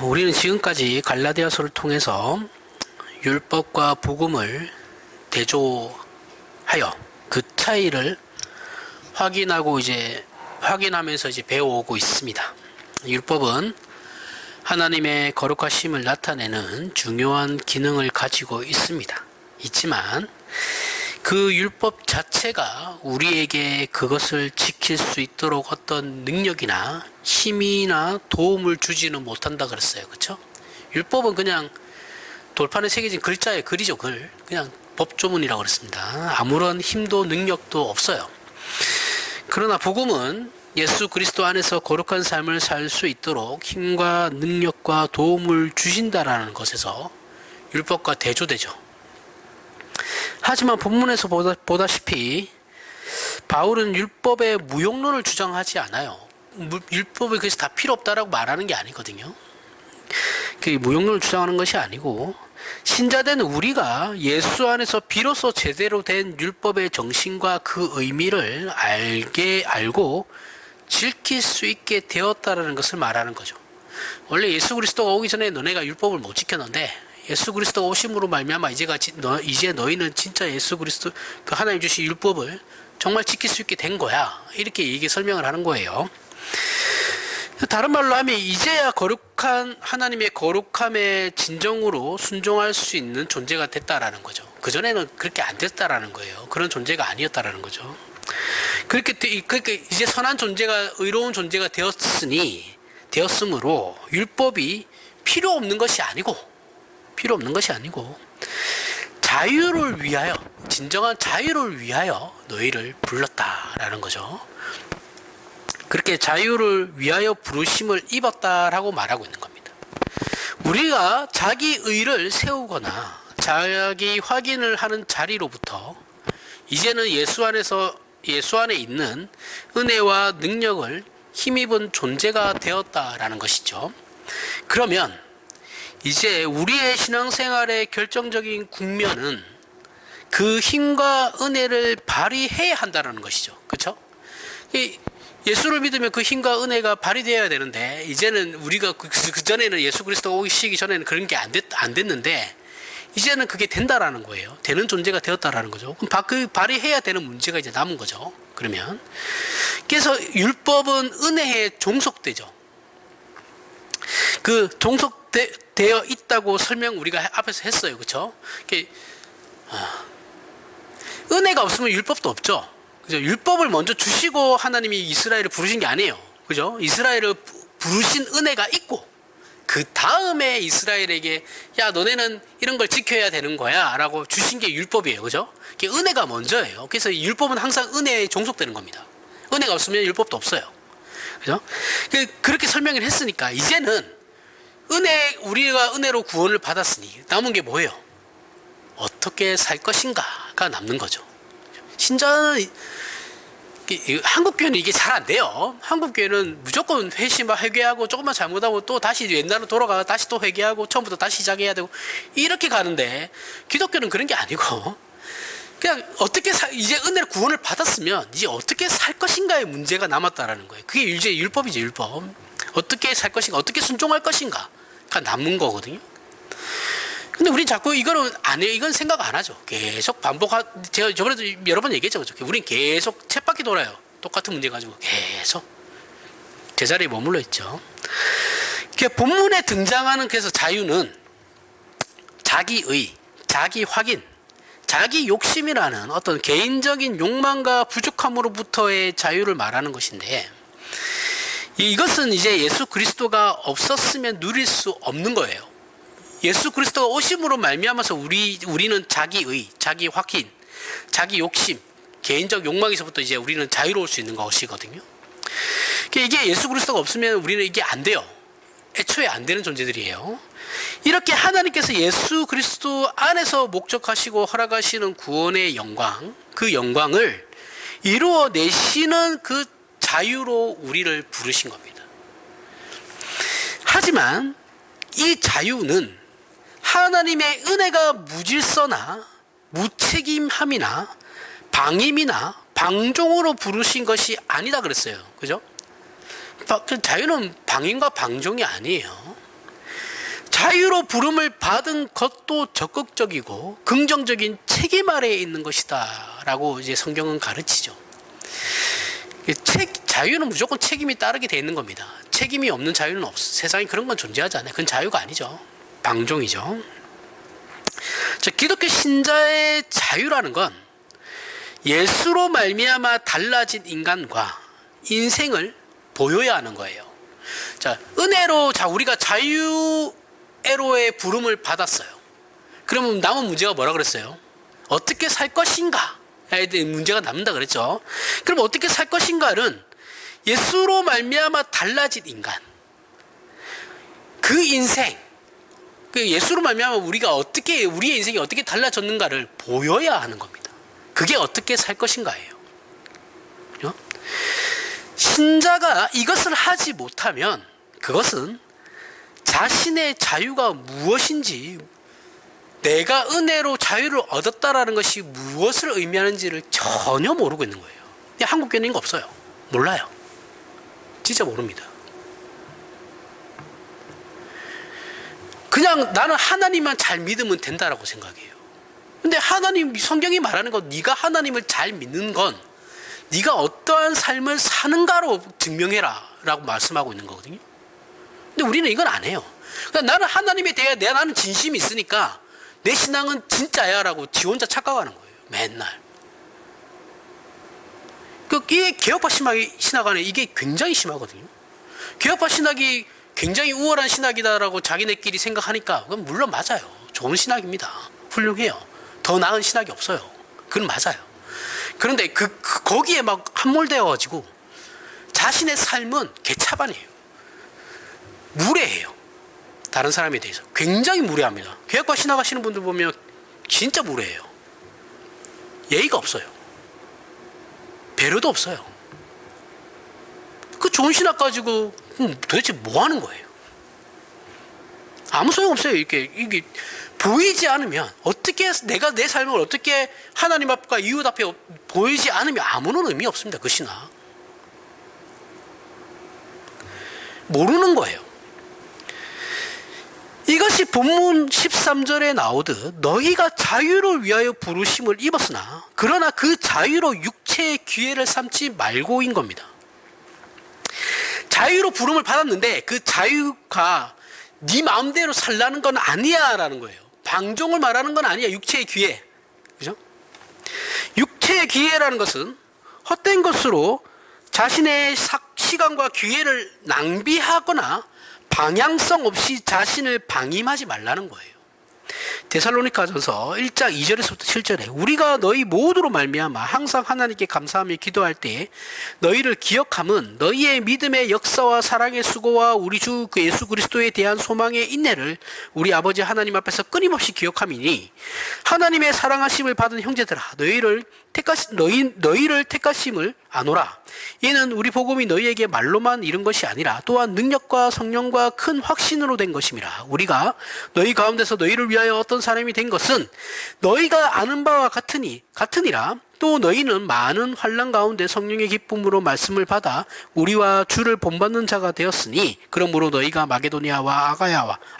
우리는 지금까지 갈라디아서를 통해서 율법과 복음을 대조하여 그 차이를 확인하면서 배워오고 있습니다. 율법은 하나님의 거룩하심을 나타내는 중요한 기능을 가지고 있지만 그 율법 자체가 우리에게 그것을 지킬 수 있도록 어떤 능력이나 힘이나 도움을 주지는 못한다 그랬어요. 그렇죠? 율법은 그냥 돌판에 새겨진 글자의 글이죠. 그냥 법조문이라고 그랬습니다. 아무런 힘도 능력도 없어요. 그러나 복음은 예수 그리스도 안에서 거룩한 삶을 살 수 있도록 힘과 능력과 도움을 주신다라는 것에서 율법과 대조되죠. 하지만 본문에서 보다시피 바울은 율법의 무용론을 주장하지 않아요. 율법이 그래서 다 필요 없다라고 말하는 게 아니거든요. 그 무용론을 주장하는 것이 아니고 신자된 우리가 예수 안에서 비로소 제대로 된 율법의 정신과 그 의미를 알고 지킬 수 있게 되었다라는 것을 말하는 거죠. 원래 예수 그리스도가 오기 전에 너네가 율법을 못 지켰는데 예수 그리스도가 오심으로 말미암아 이제 너희는 진짜 예수 그리스도 그 하나님 주신 율법을 정말 지킬 수 있게 된 거야. 이렇게 얘기 설명을 하는 거예요. 다른 말로 하면 이제야 거룩한 하나님의 거룩함에 진정으로 순종할 수 있는 존재가 됐다라는 거죠. 그전에는 그렇게 안 됐다라는 거예요. 그런 존재가 아니었다라는 거죠. 그렇게 이제 선한 존재가 의로운 존재가 되었으므로 율법이 필요 없는 것이 아니고 자유를 위하여, 진정한 자유를 위하여 너희를 불렀다라는 거죠. 그렇게 자유를 위하여 부르심을 입었다라고 말하고 있는 겁니다. 우리가 자기 의를 세우거나 자기 확인을 하는 자리로부터 이제는 예수 안에 있는 은혜와 능력을 힘입은 존재가 되었다라는 것이죠. 그러면 이제 우리의 신앙생활의 결정적인 국면은 그 힘과 은혜를 발휘해야 한다는 것이죠. 그렇죠? 예수를 믿으면 그 힘과 은혜가 발휘되어야 되는데 이제는 우리가 그전에는 예수 그리스도가 오시기 전에는 그런 게 안 됐는데 이제는 그게 된다라는 거예요. 되는 존재가 되었다라는 거죠. 그럼 그 발휘해야 되는 문제가 이제 남은 거죠. 그러면 그래서 율법은 은혜에 종속되죠. 그 종속되어 있다고 설명 우리가 앞에서 했어요. 그렇죠? 은혜가 없으면 율법도 없죠. 그죠? 율법을 먼저 주시고 하나님이 이스라엘을 부르신 게 아니에요. 그죠? 이스라엘을 부르신 은혜가 있고 그 다음에 이스라엘에게 야 너네는 이런 걸 지켜야 되는 거야 라고 주신 게 율법이에요. 그죠? 은혜가 먼저예요. 그래서 율법은 항상 은혜에 종속되는 겁니다. 은혜가 없으면 율법도 없어요. 그죠? 그렇게 설명을 했으니까 이제는 우리가 은혜로 구원을 받았으니 남은 게 뭐예요? 어떻게 살 것인가가 남는 거죠. 신자는 한국 교회는 이게 잘 안 돼요. 한국 교회는 무조건 회개하고 조금만 잘못하고 또 다시 옛날로 돌아가 다시 또 회개하고 처음부터 다시 시작해야 되고 이렇게 가는데 기독교는 그런 게 아니고 그냥 이제 은혜를 구원을 받았으면 이제 어떻게 살 것인가의 문제가 남았다라는 거예요. 그게 이제 율법이죠. 율법. 어떻게 살 것인가, 어떻게 순종할 것인가가 남은 거거든요. 근데 우린 자꾸 이거는 안 해요. 이건 생각 안 하죠. 계속 제가 저번에도 여러 번 얘기했죠. 우린 계속 쳇바퀴 돌아요. 똑같은 문제 가지고 계속 제자리에 머물러 있죠. 본문에 등장하는 그래서 자유는 자기의, 자기 확인, 자기 욕심이라는 어떤 개인적인 욕망과 부족함으로부터의 자유를 말하는 것인데 이것은 이제 예수 그리스도가 없었으면 누릴 수 없는 거예요. 예수 그리스도가 오심으로 말미암아서 우리는 자기의, 자기 확인, 자기 욕심, 개인적 욕망에서부터 이제 우리는 자유로울 수 있는 것이거든요. 이게 예수 그리스도가 없으면 우리는 이게 안 돼요. 애초에 안 되는 존재들이에요. 이렇게 하나님께서 예수 그리스도 안에서 목적하시고 허락하시는 구원의 영광, 그 영광을 이루어내시는 그 자유로 우리를 부르신 겁니다. 하지만 이 자유는 하나님의 은혜가 무질서나 무책임함이나 방임이나 방종으로 부르신 것이 아니다 그랬어요. 그죠? 자유는 방임과 방종이 아니에요. 자유로 부름을 받은 것도 적극적이고 긍정적인 책임 아래에 있는 것이다 라고 이제 성경은 가르치죠. 자유는 무조건 책임이 따르게 돼 있는 겁니다. 책임이 없는 자유는 없어. 세상에 그런 건 존재하지 않아요. 그건 자유가 아니죠. 방종이죠. 자, 기독교 신자의 자유라는 건 예수로 말미암아 달라진 인간과 인생을 보여야 하는 거예요. 자, 은혜로 우리가 자유애로의 부름을 받았어요. 그러면 남은 문제가 뭐라 그랬어요? 어떻게 살 것인가? 에 대한 문제가 남는다 그랬죠. 그럼 어떻게 살 것인가는 예수로 말미암아 달라진 인간, 그 인생, 그 예수로 말미암아 우리의 인생이 어떻게 달라졌는가를 보여야 하는 겁니다. 그게 어떻게 살 것인가예요. 그렇죠? 신자가 이것을 하지 못하면 그것은 자신의 자유가 무엇인지, 내가 은혜로 자유를 얻었다라는 것이 무엇을 의미하는지를 전혀 모르고 있는 거예요. 한국 교회는 없어요. 몰라요. 진짜 모릅니다. 그냥 나는 하나님만 잘 믿으면 된다라고 생각해요. 근데 성경이 말하는 건, 네가 하나님을 잘 믿는 건 네가 어떠한 삶을 사는가로 증명해라 라고 말씀하고 있는 거거든요. 근데 우리는 이건 안 해요. 그러니까 나는 하나님에 대해 나는 진심이 있으니까 내 신앙은 진짜야 라고 지 혼자 착각하는 거예요. 맨날. 이게 개혁파 신학 안에 이게 굉장히 심하거든요. 개혁파 신학이 굉장히 우월한 신학이다라고 자기네끼리 생각하니까 그건 물론 맞아요. 좋은 신학입니다. 훌륭해요. 더 나은 신학이 없어요. 그건 맞아요. 그런데 거기에 막 함몰되어가지고 자신의 삶은 개차반이에요. 무례해요. 다른 사람에 대해서 굉장히 무례합니다. 개혁과 신학하시는 분들 보면 진짜 무례해요. 예의가 없어요. 배려도 없어요. 그 좋은 신학 가지고 도대체 뭐 하는 거예요? 아무 소용 없어요. 이게 보이지 않으면 어떻게 내가 내 삶을 어떻게 하나님 앞과 이웃 앞에 보이지 않으면 아무런 의미 없습니다. 그 신학 모르는 거예요. 이것이 본문 13절에 나오듯 너희가 자유를 위하여 부르심을 입었으나 그러나 그 자유로 육체의 기회를 삼지 말고인 겁니다. 자유로 부름을 받았는데 그 자유가 네 마음대로 살라는 건 아니야 라는 거예요. 방종을 말하는 건 아니야. 육체의 기회. 그죠? 육체의 기회라는 것은 헛된 것으로 자신의 시간과 기회를 낭비하거나 방향성 없이 자신을 방임하지 말라는 거예요. 데살로니가전서 1장 2절에서부터 7절에 우리가 너희 모두로 말미암아 항상 하나님께 감사하며 기도할 때 너희를 기억함은 너희의 믿음의 역사와 사랑의 수고와 우리 주 예수 그리스도에 대한 소망의 인내를 우리 아버지 하나님 앞에서 끊임없이 기억함이니 하나님의 사랑하심을 받은 형제들아 너희를 택하심을 아노라. 이는 우리 복음이 너희에게 말로만 이른 것이 아니라 또한 능력과 성령과 큰 확신으로 된 것임이라. 우리가 너희 가운데서 너희를 위하여 어떤 사람이 된 것은 너희가 아는 바와 같으니라. 또 너희는 많은 환난 가운데 성령의 기쁨으로 말씀을 받아 우리와 주를 본받는 자가 되었으니 그러므로 너희가 마게도니아와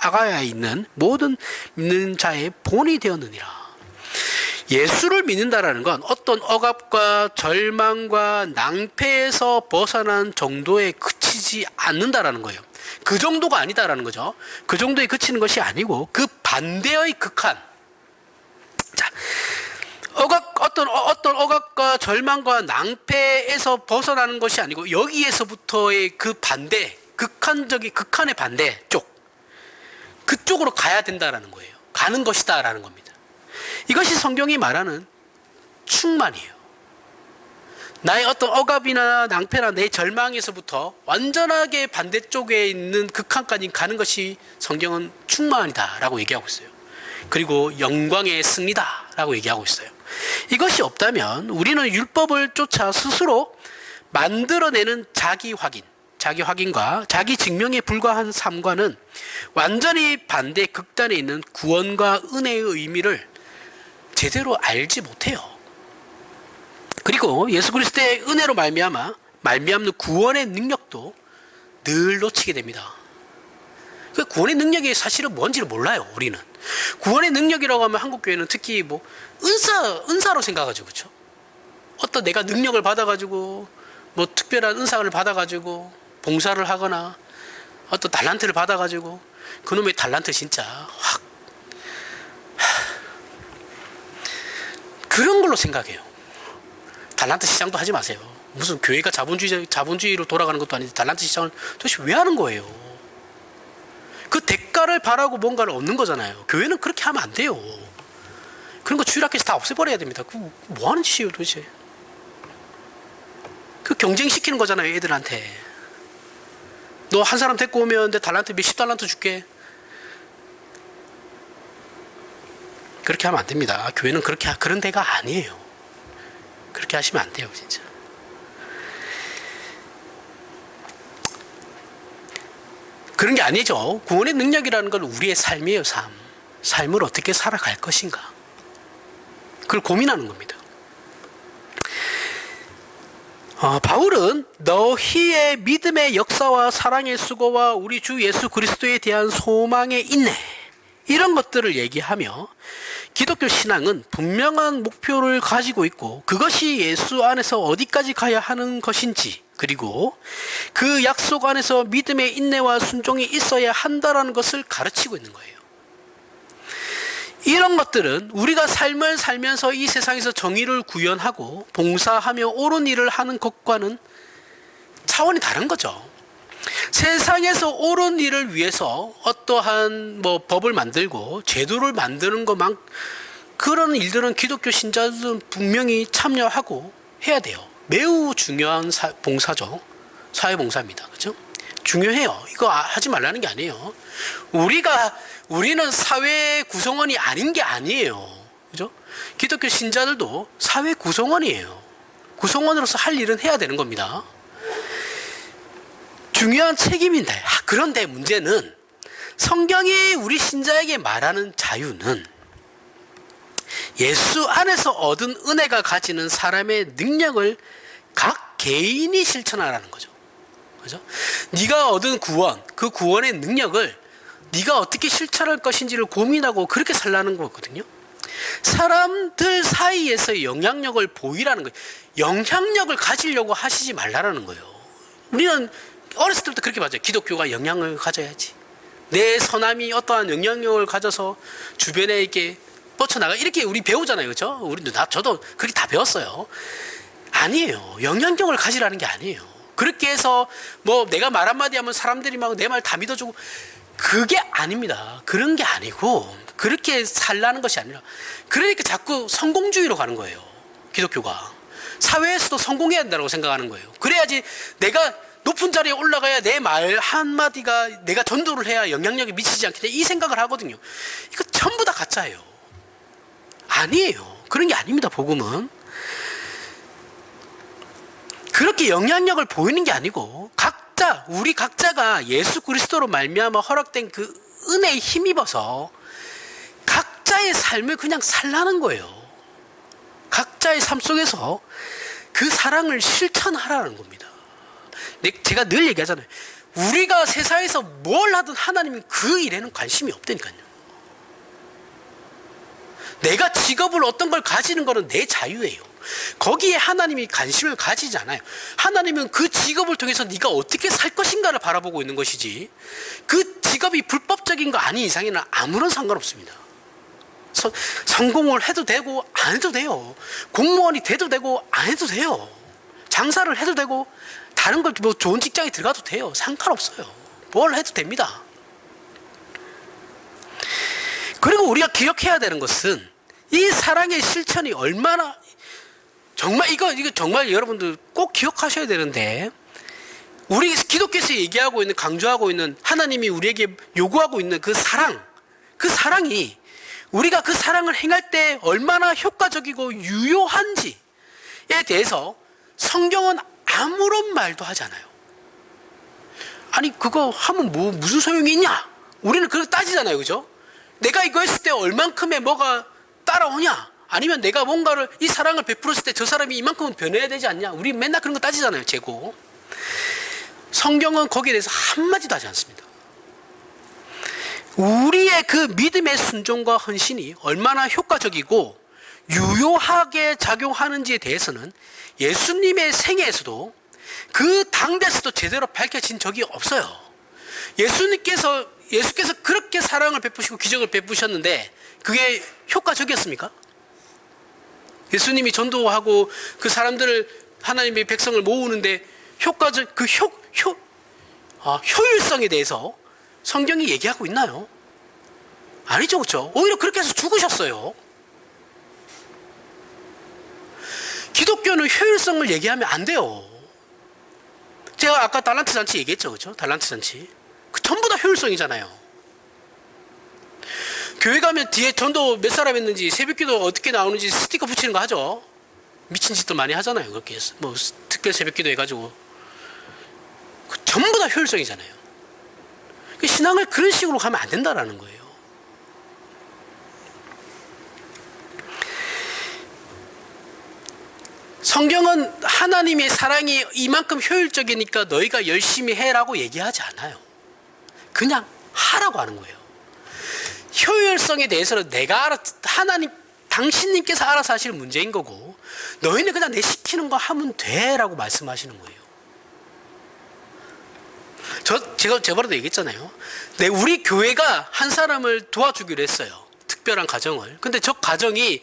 아가야에 있는 모든 믿는 자의 본이 되었느니라. 예수를 믿는다라는 건 어떤 억압과 절망과 낭패에서 벗어난 정도에 그치지 않는다라는 거예요. 그 정도가 아니다라는 거죠. 그 정도에 그치는 것이 아니고 그 반대의 극한. 자, 어떤 억압과 절망과 낭패에서 벗어나는 것이 아니고 여기에서부터의 그 반대, 극한의 반대 그쪽으로 가야 된다라는 거예요. 가는 것이다라는 겁니다. 이것이 성경이 말하는 충만이에요. 나의 어떤 억압이나 낭패나 내 절망에서부터 완전하게 반대쪽에 있는 극한까지 가는 것이 성경은 충만이다라고 얘기하고 있어요. 그리고 영광의 승리다라고 얘기하고 있어요. 이것이 없다면 우리는 율법을 쫓아 스스로 만들어내는 자기 확인과 자기 증명에 불과한 삶과는 완전히 반대 극단에 있는 구원과 은혜의 의미를 제대로 알지 못해요. 그리고 예수 그리스도의 은혜로 말미암는 구원의 능력도 늘 놓치게 됩니다. 그 구원의 능력이 사실은 뭔지를 몰라요. 우리는 구원의 능력이라고 하면 한국 교회는 특히 뭐 은사로 생각하죠, 그렇죠? 어떤 내가 능력을 받아가지고 뭐 특별한 은사를 받아가지고 봉사를 하거나 어떤 달란트를 받아가지고 그놈의 달란트 진짜 확 그런 걸로 생각해요. 달란트 시장도 하지 마세요. 무슨 교회가 자본주의로 돌아가는 것도 아닌데 달란트 시장을 도대체 왜 하는 거예요? 그 대가를 바라고 뭔가를 얻는 거잖아요. 교회는 그렇게 하면 안 돼요. 그런 거 주일학교에서 다 없애버려야 됩니다. 그 뭐 하는 짓이에요 도대체? 그 경쟁시키는 거잖아요, 애들한테. 너 한 사람 데리고 오면 내 달란트 몇십 달란트 줄게. 그렇게 하면 안 됩니다. 교회는 그런 데가 아니에요. 그렇게 하시면 안 돼요, 진짜. 그런 게 아니죠. 구원의 능력이라는 건 우리의 삶이에요, 삶. 삶을 어떻게 살아갈 것인가. 그걸 고민하는 겁니다. 바울은 너희의 믿음의 역사와 사랑의 수고와 우리 주 예수 그리스도에 대한 소망의 인내, 이런 것들을 얘기하며 기독교 신앙은 분명한 목표를 가지고 있고 그것이 예수 안에서 어디까지 가야 하는 것인지, 그리고 그 약속 안에서 믿음의 인내와 순종이 있어야 한다라는 것을 가르치고 있는 거예요. 이런 것들은 우리가 삶을 살면서 이 세상에서 정의를 구현하고 봉사하며 옳은 일을 하는 것과는 차원이 다른 거죠. 세상에서 옳은 일을 위해서 어떠한 법을 만들고 제도를 만드는 것만, 그런 일들은 기독교 신자들은 분명히 참여하고 해야 돼요. 매우 중요한 봉사죠. 사회봉사입니다. 그렇죠? 중요해요. 이거 하지 말라는 게 아니에요. 우리는 사회 구성원이 아닌 게 아니에요. 그죠? 기독교 신자들도 사회 구성원이에요. 구성원으로서 할 일은 해야 되는 겁니다. 중요한 책임인데, 그런데 문제는 성경이 우리 신자에게 말하는 자유는 예수 안에서 얻은 은혜가 가지는 사람의 능력을 각 개인이 실천하라는 거죠. 그죠? 네가 얻은 구원, 그 구원의 능력을 네가 어떻게 실천할 것인지를 고민하고 그렇게 살라는 거거든요. 사람들 사이에서 영향력을 보이라는 거예요. 영향력을 가지려고 하시지 말라는 거예요. 우리는 어렸을 때부터 그렇게 봤죠. 기독교가 영향을 가져야지. 내 선함이 어떠한 영향력을 가져서 주변에 이렇게 뻗쳐나가, 이렇게 우리 배우잖아요. 그렇죠? 저도 그렇게 다 배웠어요. 아니에요. 영향력을 가지라는 게 아니에요. 그렇게 해서 내가 말 한마디 하면 사람들이 막 내 말 다 믿어주고, 그게 아닙니다. 그런 게 아니고 그렇게 살라는 것이 아니라, 그러니까 자꾸 성공주의로 가는 거예요. 기독교가 사회에서도 성공해야 된다고 생각하는 거예요. 그래야지 내가 높은 자리에 올라가야 내 말 한마디가 내가 전도를 해야 영향력이 미치지 않겠냐, 이 생각을 하거든요. 이거 전부 다 가짜예요. 아니에요. 그런 게 아닙니다. 복음은 그렇게 영향력을 보이는 게 아니고, 우리 각자가 예수 그리스도로 말미암아 허락된 그 은혜에 힘입어서 각자의 삶을 그냥 살라는 거예요. 각자의 삶 속에서 그 사랑을 실천하라는 겁니다. 제가 늘 얘기하잖아요. 우리가 세상에서 뭘 하든 하나님은 그 일에는 관심이 없다니까요. 내가 직업을 어떤 걸 가지는 거는 내 자유예요. 거기에 하나님이 관심을 가지지 않아요. 하나님은 그 직업을 통해서 네가 어떻게 살 것인가를 바라보고 있는 것이지, 그 직업이 불법적인 거 아닌 이상에는 아무런 상관없습니다. 성공을 해도 되고 안 해도 돼요. 공무원이 돼도 되고 안 해도 돼요. 장사를 해도 되고 다른 걸 좋은 직장에 들어가도 돼요. 상관없어요. 뭘 해도 됩니다. 그리고 우리가 기억해야 되는 것은 이 사랑의 실천이 얼마나, 정말 이거 정말 여러분들 꼭 기억하셔야 되는데, 우리 기독교에서 얘기하고 있는, 강조하고 있는, 하나님이 우리에게 요구하고 있는 그 사랑이 우리가 그 사랑을 행할 때 얼마나 효과적이고 유효한지에 대해서 성경은 아무런 말도 하지 않아요. 아니 그거 하면 무슨 소용이 있냐? 우리는 그걸 따지잖아요. 그죠? 내가 이거 했을 때 얼만큼의 뭐가 따라오냐? 아니면 내가 뭔가를, 이 사랑을 베풀었을 때 저 사람이 이만큼은 변해야 되지 않냐? 우리 맨날 그런 거 따지잖아요. 재고. 성경은 거기에 대해서 한마디도 하지 않습니다. 우리의 그 믿음의 순종과 헌신이 얼마나 효과적이고 유효하게 작용하는지에 대해서는 예수님의 생애에서도 그 당대에서도 제대로 밝혀진 적이 없어요. 예수께서 그렇게 사랑을 베푸시고 기적을 베푸셨는데 그게 효과적이었습니까? 예수님이 전도하고 그 사람들을 하나님의 백성을 모으는데 효율성에 대해서 성경이 얘기하고 있나요? 아니죠, 그렇죠? 오히려 그렇게 해서 죽으셨어요. 기독교는 효율성을 얘기하면 안 돼요. 제가 아까 달란트 잔치 얘기했죠, 그렇죠? 달란트 잔치. 전부 다 효율성이잖아요. 교회 가면 뒤에 전도 몇 사람 했는지, 새벽기도 어떻게 나오는지 스티커 붙이는 거 하죠. 미친 짓도 많이 하잖아요. 그렇게 해서 뭐 특별 새벽기도 해가지고 전부 다 효율성이잖아요. 신앙을 그런 식으로 가면 안 된다라는 거예요. 성경은 하나님의 사랑이 이만큼 효율적이니까 너희가 열심히 해라고 얘기하지 않아요. 그냥 하라고 하는 거예요. 효율성에 대해서는 당신님께서 알아서 하실 문제인 거고, 너희는 그냥 내 시키는 거 하면 돼 라고 말씀하시는 거예요. 제가 저번에도 얘기했잖아요. 우리 교회가 한 사람을 도와주기로 했어요. 특별한 가정을. 근데 저 가정이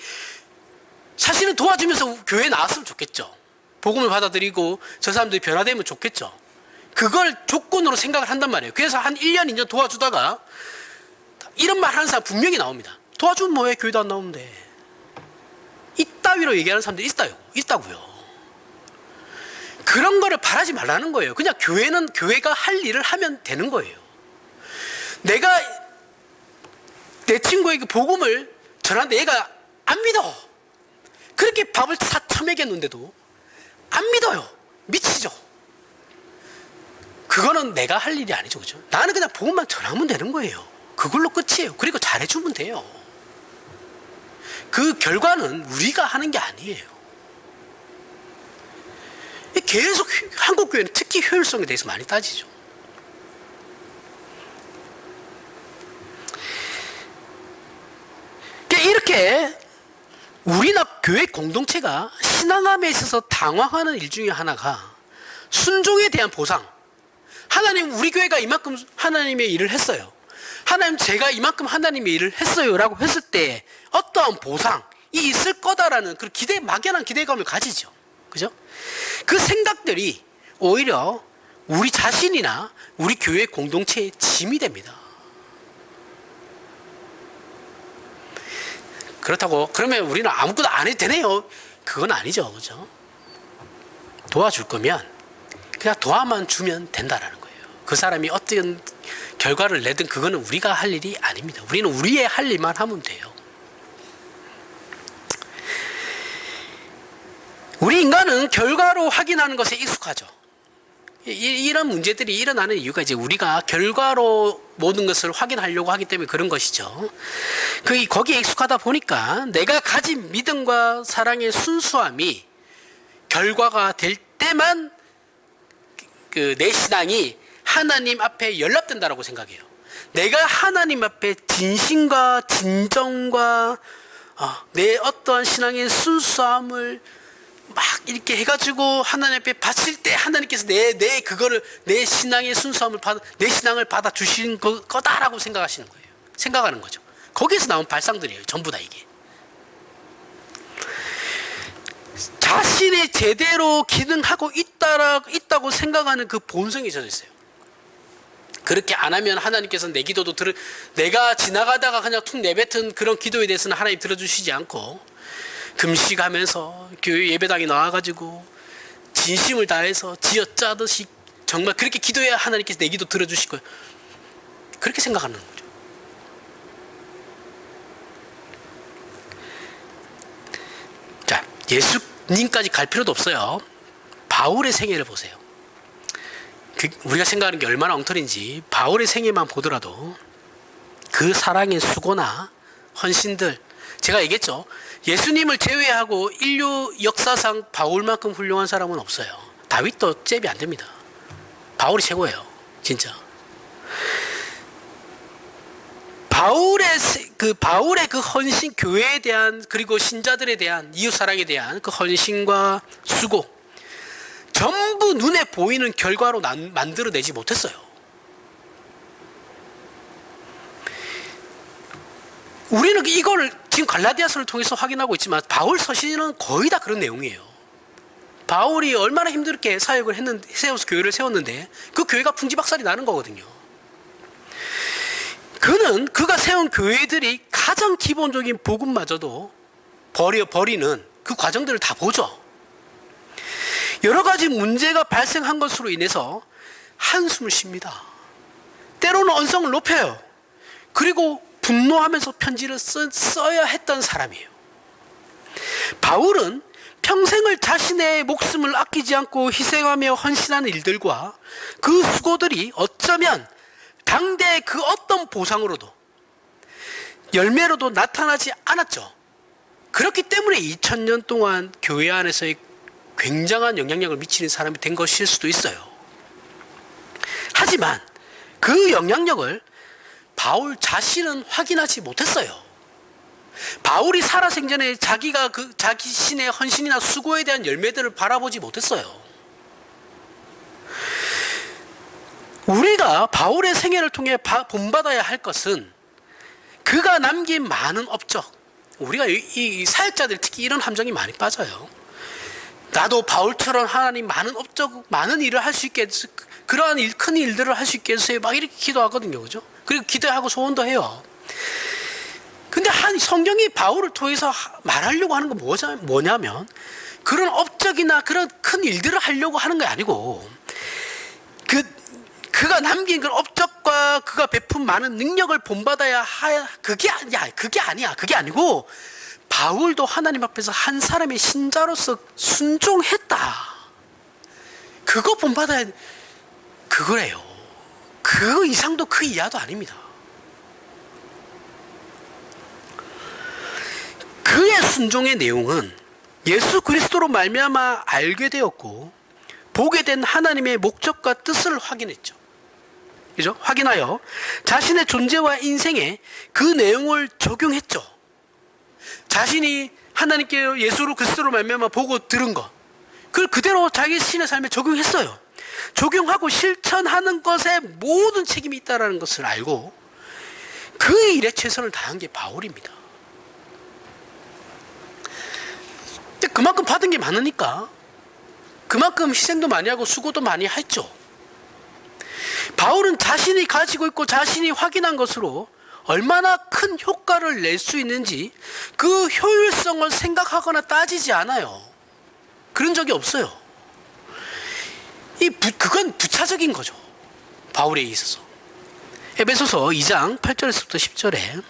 사실은 도와주면서 교회에 나왔으면 좋겠죠. 복음을 받아들이고 저 사람들이 변화되면 좋겠죠. 그걸 조건으로 생각을 한단 말이에요. 그래서 한 1년, 2년 도와주다가 이런 말 하는 사람 분명히 나옵니다. 도와주면 뭐해? 교회도 안 나오는데. 이따위로 얘기하는 사람들이 있다고요. 그런 거를 바라지 말라는 거예요. 그냥 교회가 할 일을 하면 되는 거예요. 내가 내 친구에게 복음을 전하는데 얘가 안 믿어. 그렇게 밥을 처먹였는데도 안 믿어요. 미치죠. 그거는 내가 할 일이 아니죠, 그죠? 나는 그냥 복음만 전하면 되는 거예요. 그걸로 끝이에요. 그리고 잘해주면 돼요. 그 결과는 우리가 하는 게 아니에요. 계속 한국 교회는 특히 효율성에 대해서 많이 따지죠. 이렇게 우리나 교회 공동체가 신앙함에 있어서 당황하는 일 중에 하나가 순종에 대한 보상. 하나님, 우리 교회가 이만큼 하나님의 일을 했어요. 하나님, 제가 이만큼 하나님의 일을 했어요 라고 했을 때 어떠한 보상이 있을 거다라는 그런 막연한 기대감을 가지죠. 그죠? 그 생각들이 오히려 우리 자신이나 우리 교회 공동체의 짐이 됩니다. 그렇다고 그러면 우리는 아무것도 안 해도 되네요. 그건 아니죠. 그죠? 도와줄 거면 그냥 도와만 주면 된다라는 거예요. 그 사람이 어떤 결과를 내든 그거는 우리가 할 일이 아닙니다. 우리는 우리의 할 일만 하면 돼요. 우리 인간은 결과로 확인하는 것에 익숙하죠. 이런 문제들이 일어나는 이유가 이제 우리가 결과로 모든 것을 확인하려고 하기 때문에 그런 것이죠. 거기에 익숙하다 보니까 내가 가진 믿음과 사랑의 순수함이 결과가 될 때만 내 신앙이 하나님 앞에 연락된다라고 생각해요. 내가 하나님 앞에 진심과 진정과 내 어떠한 신앙의 순수함을 막 이렇게 해가지고 하나님 앞에 바칠 때 하나님께서 내 신앙의 순수함을 내 신앙을 받아 주시는 거다라고 생각하시는 거예요. 생각하는 거죠. 거기에서 나온 발상들이에요. 전부 다 이게. 자신이 제대로 기능하고 있다고 생각하는 그 본성이 젖어 있어요. 그렇게 안 하면 하나님께서는 내 기도도 내가 지나가다가 그냥 툭 내뱉은 그런 기도에 대해서는 하나님 들어주시지 않고 금식하면서 교회 예배당에 나와가지고 진심을 다해서 쥐어짜듯이 정말 그렇게 기도해야 하나님께서 내 기도 들어주실 거예요. 그렇게 생각하는 거죠. 자, 예수님까지 갈 필요도 없어요. 바울의 생애를 보세요. 우리가 생각하는 게 얼마나 엉터리인지 바울의 생애만 보더라도 그 사랑의 수고나 헌신들, 제가 얘기했죠. 예수님을 제외하고 인류 역사상 바울만큼 훌륭한 사람은 없어요. 다윗도 잽이 안 됩니다. 바울이 최고예요. 진짜. 바울의 그 헌신, 교회에 대한, 그리고 신자들에 대한, 이웃사랑에 대한 그 헌신과 수고, 전부 눈에 보이는 결과로 만들어내지 못했어요. 우리는 이걸 지금 갈라디아서를 통해서 확인하고 있지만 바울 서신은 거의 다 그런 내용이에요. 바울이 얼마나 힘들게 사역을 했는데, 교회를 세웠는데 그 교회가 풍지박살이 나는 거거든요. 그가 세운 교회들이 가장 기본적인 복음마저도 버리는 그 과정들을 다 보죠. 여러 가지 문제가 발생한 것으로 인해서 한숨을 쉽니다. 때로는 언성을 높여요. 그리고 분노하면서 편지를 써야 했던 사람이에요. 바울은 평생을 자신의 목숨을 아끼지 않고 희생하며 헌신하는 일들과 그 수고들이 어쩌면 당대의 그 어떤 보상으로도 열매로도 나타나지 않았죠. 그렇기 때문에 2000년 동안 교회 안에서의 굉장한 영향력을 미치는 사람이 된 것일 수도 있어요. 하지만 그 영향력을 바울 자신은 확인하지 못했어요. 바울이 살아생전에 자기 신의 헌신이나 수고에 대한 열매들을 바라보지 못했어요. 우리가 바울의 생애를 통해 본받아야 할 것은 그가 남긴 많은 업적, 우리가 이 사역자들 특히 이런 함정이 많이 빠져요. 나도 바울처럼 하나님 많은 업적, 많은 일을 할 수 있게 해서, 그러한 큰 일들을 할 수 있게 해주세요, 막 이렇게 기도하거든요. 그죠? 그리고 기도하고 소원도 해요. 근데 성경이 바울을 통해서 말하려고 하는 건 뭐냐면 그런 업적이나 그런 큰 일들을 하려고 하는 게 아니고 그가 남긴 그런 업적과 그가 베푼 많은 능력을 본받아야 그게 아니고 바울도 하나님 앞에서 한 사람의 신자로서 순종했다. 그거 본받아야 그거래요. 그 이상도 그 이하도 아닙니다. 그의 순종의 내용은 예수 그리스도로 말미암아 알게 되었고 보게 된 하나님의 목적과 뜻을 확인했죠. 그죠? 확인하여 자신의 존재와 인생에 그 내용을 적용했죠. 자신이 하나님께 예수 그리스도로 말미암아 보고 들은 것, 그걸 그대로 자기 신의 삶에 적용했어요. 적용하고 실천하는 것에 모든 책임이 있다는 것을 알고 그 일에 최선을 다한 게 바울입니다. 근데 그만큼 받은 게 많으니까 그만큼 희생도 많이 하고 수고도 많이 했죠. 바울은 자신이 가지고 있고 자신이 확인한 것으로 얼마나 큰 효과를 낼 수 있는지 그 효율성을 생각하거나 따지지 않아요. 그런 적이 없어요. 그건 부차적인 거죠. 바울에 있어서. 에베소서 2장 8절에서부터 10절에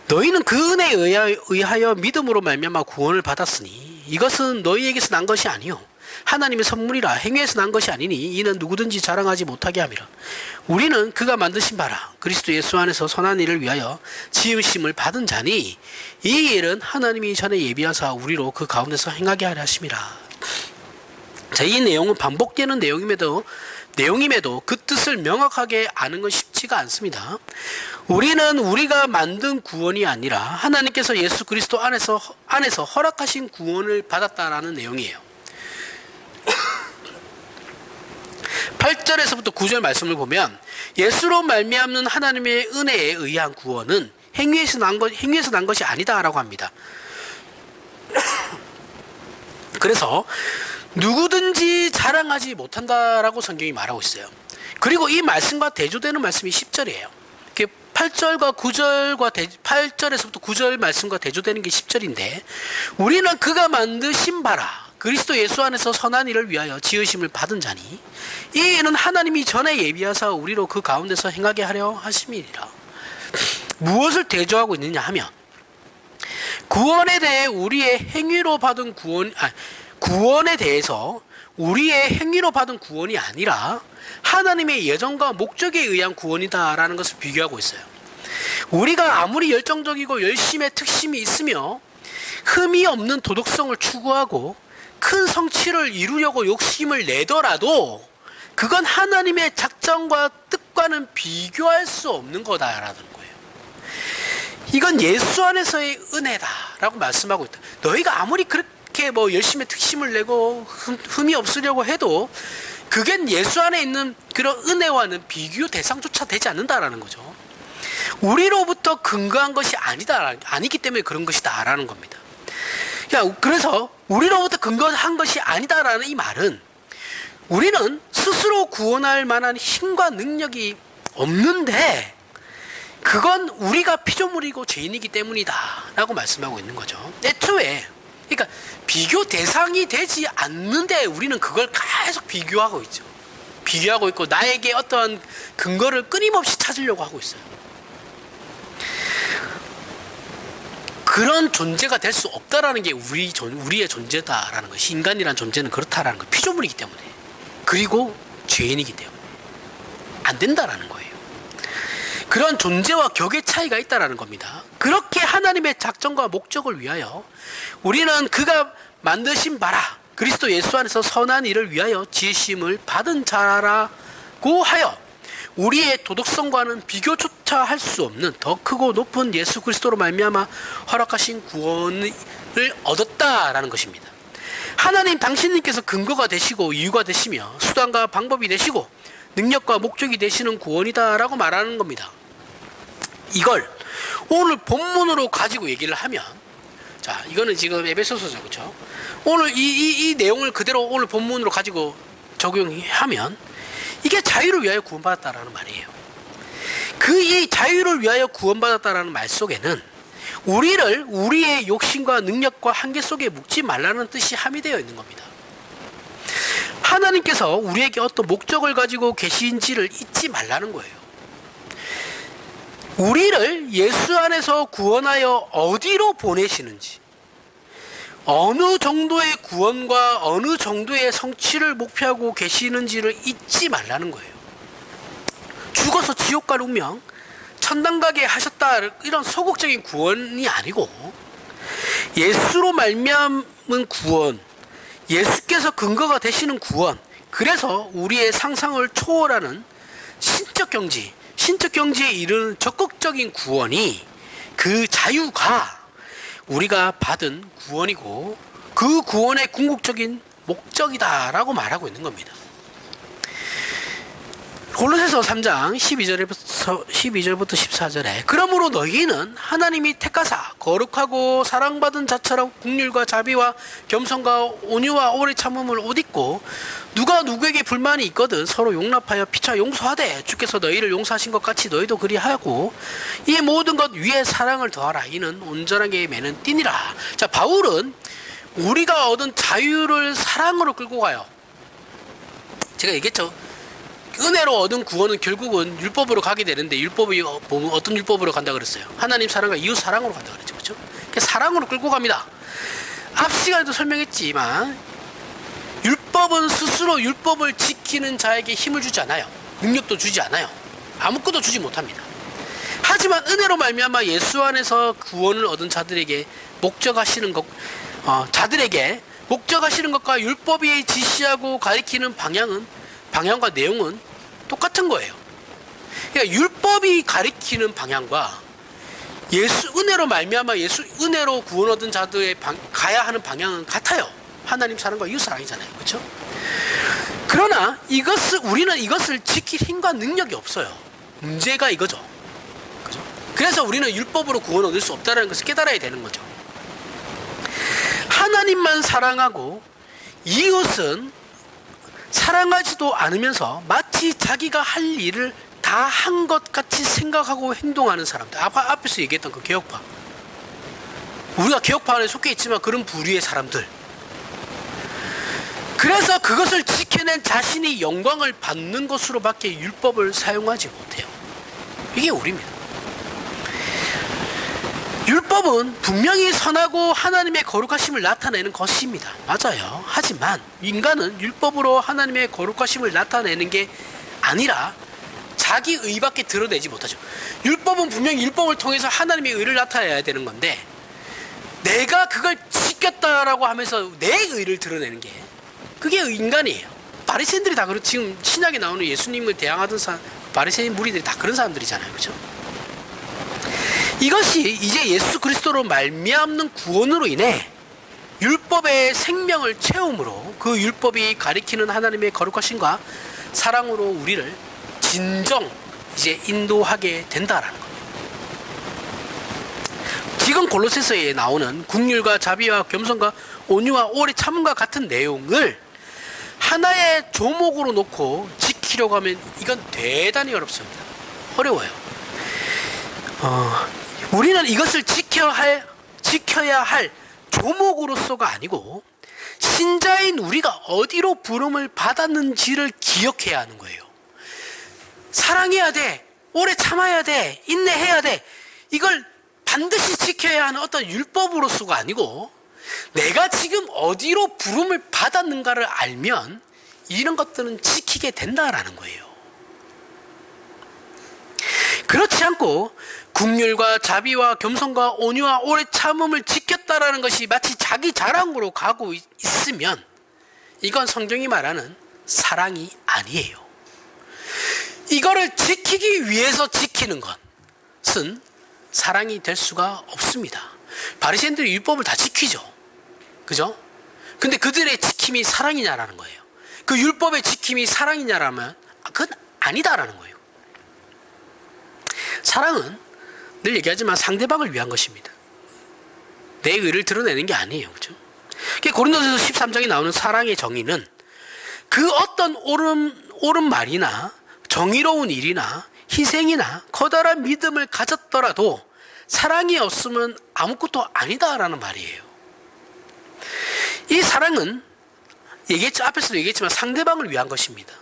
너희는 그 은혜에 의하여 믿음으로 말미암아 구원을 받았으니 이것은 너희에게서 난 것이 아니요 하나님의 선물이라 행위에서 난 것이 아니니 이는 누구든지 자랑하지 못하게 함이라. 우리는 그가 만드신 바라 그리스도 예수 안에서 선한 일을 위하여 지으심을 받은 자니 이 일은 하나님이 전에 예비하사 우리로 그 가운데서 행하게 하려 하심이라. 자, 이 내용은 반복되는 내용임에도 그 뜻을 명확하게 아는 건 쉽지가 않습니다. 우리는 우리가 만든 구원이 아니라 하나님께서 예수 그리스도 안에서 허락하신 구원을 받았다라는 내용이에요. 8절에서부터 9절 말씀을 보면 예수로 말미암는 하나님의 은혜에 의한 구원은 행위에서 난 것이 아니다라고 합니다. 그래서 누구든지 자랑하지 못한다라고 성경이 말하고 있어요. 그리고 이 말씀과 대조되는 말씀이 10절이에요. 8절에서부터 9절 말씀과 대조되는 게 10절인데 우리는 그가 만드신 바라 그리스도 예수 안에서 선한 일을 위하여 지으심을 받은 자니 이 일은 하나님이 전에 예비하사 우리로 그 가운데서 행하게 하려 하심이니라. 무엇을 대조하고 있느냐 하면 구원에 대해 우리의 행위로 받은 구원에 대해서 우리의 행위로 받은 구원이 아니라 하나님의 예정과 목적에 의한 구원이다라는 것을 비교하고 있어요. 우리가 아무리 열정적이고 열심의 특심이 있으며 흠이 없는 도덕성을 추구하고 큰 성취를 이루려고 욕심을 내더라도 그건 하나님의 작정과 뜻과는 비교할 수 없는 거다라는 거예요. 이건 예수 안에서의 은혜다라고 말씀하고 있다. 너희가 아무리 그렇게 뭐 열심히 특심을 내고 흠이 없으려고 해도 그게 예수 안에 있는 그런 은혜와는 비교 대상조차 되지 않는다라는 거죠. 우리로부터 근거한 것이 아니기 때문에 그런 것이다라는 겁니다. 그래서 우리로부터 근거한 것이 아니다라는 이 말은 우리는 스스로 구원할 만한 힘과 능력이 없는데 그건 우리가 피조물이고 죄인이기 때문이다라고 말씀하고 있는 거죠. 애초에 그러니까 비교 대상이 되지 않는데 우리는 그걸 계속 비교하고 있죠. 비교하고 있고 나에게 어떠한 근거를 끊임없이 찾으려고 하고 있어요. 그런 존재가 될 수 없다라는 게 우리의 존재다라는 것이, 인간이란 존재는 그렇다라는 거, 피조물이기 때문에, 그리고 죄인이기 때문에 안 된다라는 거예요. 그런 존재와 격의 차이가 있다라는 겁니다. 그렇게 하나님의 작정과 목적을 위하여 우리는 그가 만드신 바라 그리스도 예수 안에서 선한 일을 위하여 지으심을 받은 자라고 하여 우리의 도덕성과는 비교조차 할 수 없는 더 크고 높은 예수 그리스도로 말미암아 허락하신 구원을 얻었다라는 것입니다. 하나님 당신님께서 근거가 되시고 이유가 되시며 수단과 방법이 되시고 능력과 목적이 되시는 구원이다라고 말하는 겁니다. 이걸 오늘 본문으로 가지고 얘기를 하면, 자, 이거는 지금 에베소서죠, 그렇죠? 오늘 이 내용을 그대로 오늘 본문으로 가지고 적용하면 이게 자유를 위하여 구원받았다라는 말이에요. 이 자유를 위하여 구원받았다라는 말 속에는 우리를 우리의 욕심과 능력과 한계 속에 묵지 말라는 뜻이 함유되어 있는 겁니다. 하나님께서 우리에게 어떤 목적을 가지고 계신지를 잊지 말라는 거예요. 우리를 예수 안에서 구원하여 어디로 보내시는지, 어느 정도의 구원과 어느 정도의 성취를 목표하고 계시는지를 잊지 말라는 거예요. 죽어서 지옥 갈 운명, 천당 가게 하셨다, 이런 소극적인 구원이 아니고 예수로 말미암은 구원, 예수께서 근거가 되시는 구원, 그래서 우리의 상상을 초월하는 신적 경지에 이르는 적극적인 구원이, 그 자유가 우리가 받은 구원이고 그 구원의 궁극적인 목적이다라고 말하고 있는 겁니다. 골로새서 3장 12절부터 14절에 그러므로 너희는 하나님이 택하사 거룩하고 사랑받은 자처럼 긍휼과 자비와 겸손과 온유와 오래 참음을 옷 입고 누가 누구에게 불만이 있거든 서로 용납하여 피차 용서하되 주께서 너희를 용서하신 것 같이 너희도 그리하고 이 모든 것 위에 사랑을 더하라. 이는 온전하게 매는 띠니라. 자, 바울은 우리가 얻은 자유를 사랑으로 끌고 가요. 제가 얘기했죠. 은혜로 얻은 구원은 결국은 율법으로 가게 되는데, 율법이 어떤 율법으로 간다 그랬어요? 하나님 사랑과 이웃 사랑으로 간다 그랬죠, 그렇죠? 사랑으로 끌고 갑니다. 앞 시간에도 설명했지만 율법은 스스로 율법을 지키는 자에게 힘을 주지 않아요. 능력도 주지 않아요. 아무것도 주지 못합니다. 하지만 은혜로 말미암아 예수 안에서 구원을 얻은 자들에게 목적하시는 것과 율법이 지시하고 가리키는 방향과 내용은 똑같은 거예요. 그러니까 율법이 가리키는 방향과 은혜로 말미암아 은혜로 구원 얻은 자들의 가야 하는 방향은 같아요. 하나님 사랑과 이웃 사랑이잖아요, 그렇죠? 그러나 우리는 이것을 지킬 힘과 능력이 없어요. 문제가 이거죠, 그렇죠? 그래서 우리는 율법으로 구원 얻을 수 없다는 것을 깨달아야 되는 거죠. 하나님만 사랑하고 이웃은 사랑하지도 않으면서 마치 자기가 할 일을 다 한 것 같이 생각하고 행동하는 사람들, 앞에서 얘기했던 그 개혁파, 우리가 개혁파 안에 속해 있지만 그런 부류의 사람들, 그래서 그것을 지켜낸 자신이 영광을 받는 것으로밖에 율법을 사용하지 못해요. 이게 우리입니다. 율법은 분명히 선하고 하나님의 거룩하심을 나타내는 것입니다. 맞아요. 하지만 인간은 율법으로 하나님의 거룩하심을 나타내는 게 아니라 자기 의밖에 드러내지 못하죠. 율법은 분명히 율법을 통해서 하나님의 의를 나타내야 되는 건데, 내가 그걸 지켰다라고 하면서 내 의를 드러내는 게, 그게 인간이에요. 바리새인들이 다 지금 신약에 나오는 예수님을 대항하던 바리새인 무리들이 다 그런 사람들이잖아요, 그렇죠? 이것이 이제 예수 그리스도로 말미암는 구원으로 인해 율법의 생명을 채움으로 그 율법이 가리키는 하나님의 거룩하심과 사랑으로 우리를 진정 이제 인도하게 된다라는 겁니다. 지금 골로새서에 나오는 긍휼과 자비와 겸손과 온유와 오래 참음과 같은 내용을 하나의 조목으로 놓고 지키려고 하면 이건 대단히 어려워요. 우리는 이것을 지켜야 할 조목으로서가 아니고 신자인 우리가 어디로 부름을 받았는지를 기억해야 하는 거예요. 사랑해야 돼, 오래 참아야 돼, 인내해야 돼, 이걸 반드시 지켜야 하는 어떤 율법으로서가 아니고 내가 지금 어디로 부름을 받았는가를 알면 이런 것들은 지키게 된다라는 거예요. 그렇지 않고 긍휼과 자비와 겸손과 온유와 오래 참음을 지켰다라는 것이 마치 자기 자랑으로 가고 있으면 이건 성경이 말하는 사랑이 아니에요. 이거를 지키기 위해서 지키는 것은 사랑이 될 수가 없습니다. 바리새인들이 율법을 다 지키죠, 그죠? 근데 그들의 지킴이 사랑이냐라는 거예요. 그 율법의 지킴이 사랑이냐라면 그건 아니다라는 거예요. 사랑은 늘 얘기하지만 상대방을 위한 것입니다. 내 의를 드러내는 게 아니에요, 그죠? 고린도전서 13장에 나오는 사랑의 정의는 그 어떤 옳은 말이나 정의로운 일이나 희생이나 커다란 믿음을 가졌더라도 사랑이 없으면 아무것도 아니다라는 말이에요. 이 사랑은 앞에서도 얘기했지만 상대방을 위한 것입니다.